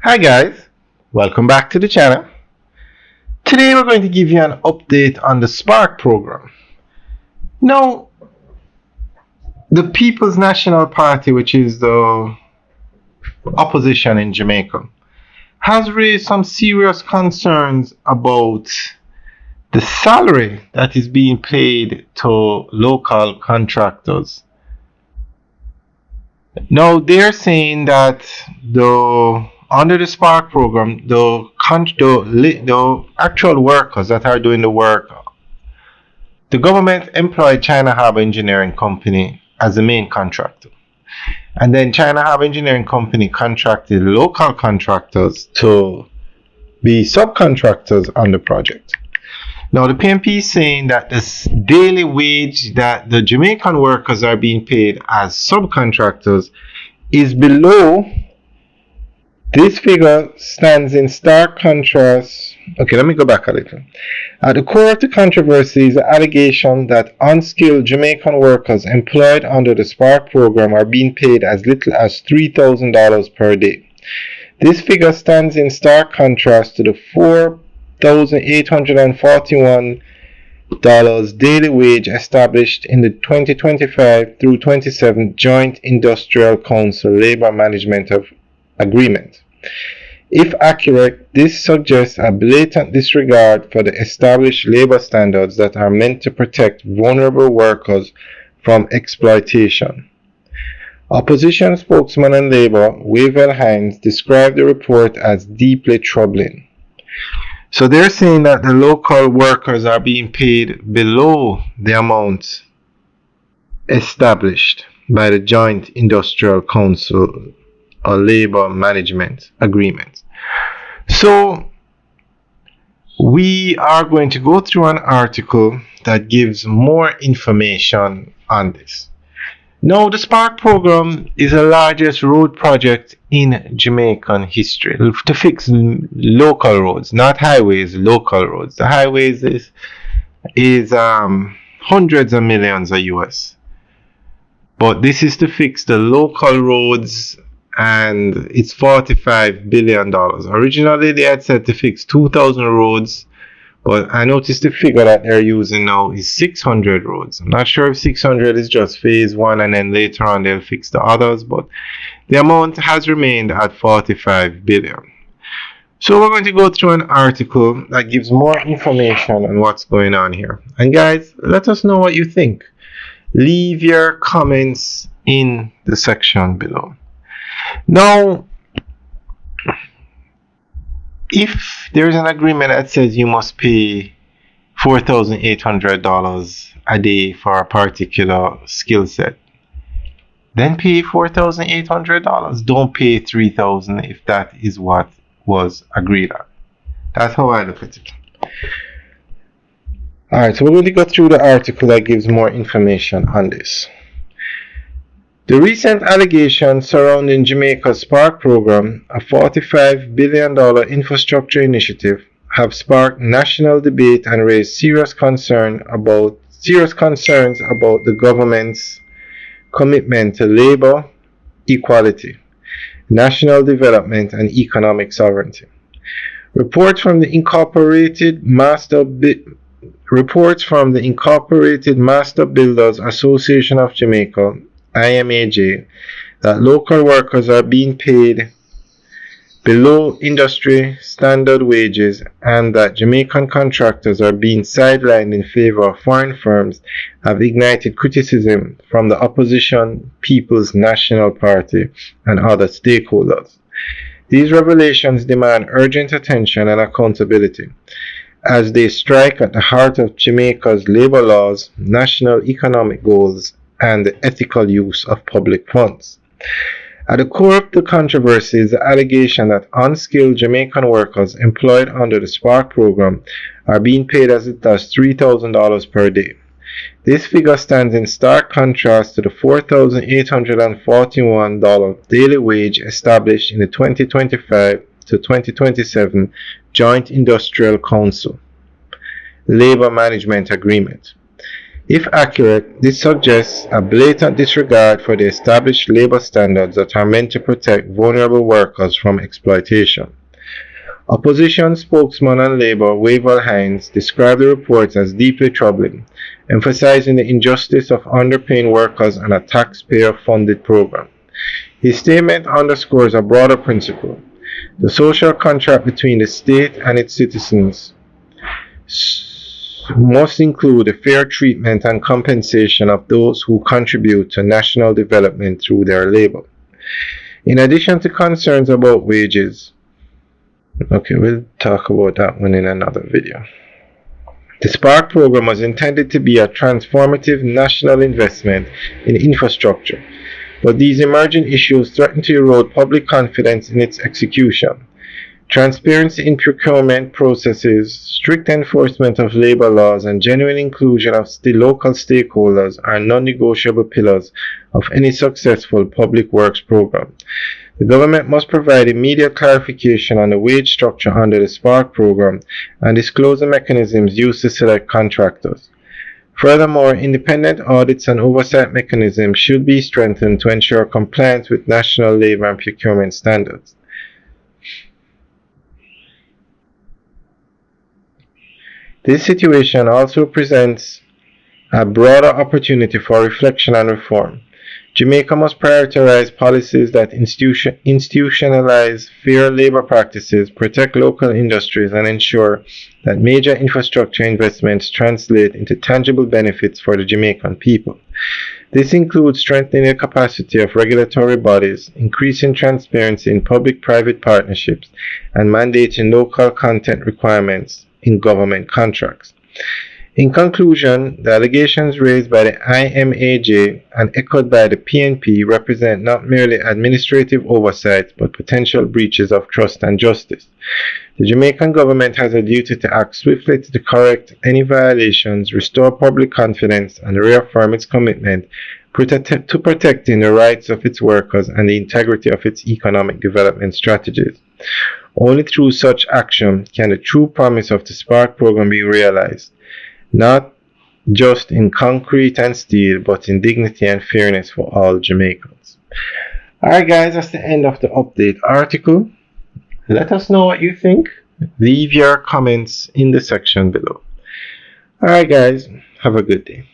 Hi guys, welcome back to the channel. Today we're going to give you an update on the Spark program. Now, the People's National Party, which is the opposition in Jamaica, has raised some serious concerns about the salary that is being paid to local contractors. Now, they're saying that under the Spark program, the actual workers that are doing the work, the government employed China Harbour Engineering Company as the main contractor. And then China Harbour Engineering Company contracted local contractors to be subcontractors on the project. Now, the PNP is saying that this daily wage that the Jamaican workers are being paid as subcontractors is below. This figure stands in stark contrast. Okay, let me go back a little. At the core of the controversy is the allegation that unskilled Jamaican workers employed under the Spark program are being paid as little as $3,000 per day. This figure stands in stark contrast to the $4,841 daily wage established in the 2025 through 27 Joint Industrial Council Labor Management Agreement. If accurate, this suggests a blatant disregard for the established labor standards that are meant to protect vulnerable workers from exploitation. Opposition spokesman on Labour, Wavell Hines, described the report as deeply troubling. So they're saying that the local workers are being paid below the amount established by the Joint Industrial Council or Labor Management Agreement. So we are going to go through an article that gives more information on this. Now, the Spark program is the largest road project in Jamaican history to fix local roads, not highways, local roads. The highways is hundreds of millions of US. But this is to fix the local roads, and it's $45 billion. Originally, they had said to fix 2,000 roads, but I noticed the figure that they're using now is 600 roads. I'm not sure if 600 is just phase one and then later on they'll fix the others, but the amount has remained at 45 billion. So we're going to go through an article that gives more information on what's going on here. And guys, let us know what you think. Leave your comments in the section below. Now, if there's an agreement that says you must pay $4,800 a day for a particular skill set, then pay $4,800. Don't pay $3,000 if that is what was agreed on. That's how I look at it. Alright, so we're going to go through the article that gives more information on this. The recent allegations surrounding Jamaica's Spark program, a $45 billion infrastructure initiative, have sparked national debate and raised serious concerns about the government's commitment to labor, equality, national development, and economic sovereignty. Reports from the Incorporated Master Builders Association of Jamaica, IMAJ, that local workers are being paid below industry standard wages and that Jamaican contractors are being sidelined in favor of foreign firms have ignited criticism from the opposition People's National Party and other stakeholders. These revelations demand urgent attention and accountability as they strike at the heart of Jamaica's labor laws, national economic goals, and the ethical use of public funds. At the core of the controversy is the allegation that unskilled Jamaican workers employed under the Spark program are being paid as little as $3,000 per day. This figure stands in stark contrast to the $4,841 daily wage established in the 2025 to 2027 Joint Industrial Council Labor Management Agreement. If accurate, this suggests a blatant disregard for the established labor standards that are meant to protect vulnerable workers from exploitation. Opposition spokesman on Labour, Wavell Hines, described the report as deeply troubling, emphasizing the injustice of underpaying workers on a taxpayer-funded program. His statement underscores a broader principle. The social contract between the state and its citizens must include the fair treatment and compensation of those who contribute to national development through their labor. In addition to concerns about wages, okay, we'll talk about that one in another video. The Spark program was intended to be a transformative national investment in infrastructure, but these emerging issues threaten to erode public confidence in its execution. Transparency in procurement processes, strict enforcement of labor laws, and genuine inclusion of local stakeholders are non-negotiable pillars of any successful public works program. The government must provide immediate clarification on the wage structure under the Spark program and disclose the mechanisms used to select contractors. Furthermore, independent audits and oversight mechanisms should be strengthened to ensure compliance with national labor and procurement standards. This situation also presents a broader opportunity for reflection and reform. Jamaica must prioritize policies that institutionalize fair labor practices, protect local industries, and ensure that major infrastructure investments translate into tangible benefits for the Jamaican people. This includes strengthening the capacity of regulatory bodies, increasing transparency in public-private partnerships, and mandating local content requirements in government contracts. In conclusion, the allegations raised by the IMAJ and echoed by the PNP represent not merely administrative oversight but potential breaches of trust and justice. The Jamaican government has a duty to act swiftly to correct any violations, restore public confidence, and reaffirm its commitment to protecting the rights of its workers and the integrity of its economic development strategies. Only through such action can the true promise of the Spark program be realized, not just in concrete and steel, but in dignity and fairness for all Jamaicans. Alright guys, that's the end of the update article. Let us know what you think. Leave your comments in the section below. Alright guys, have a good day.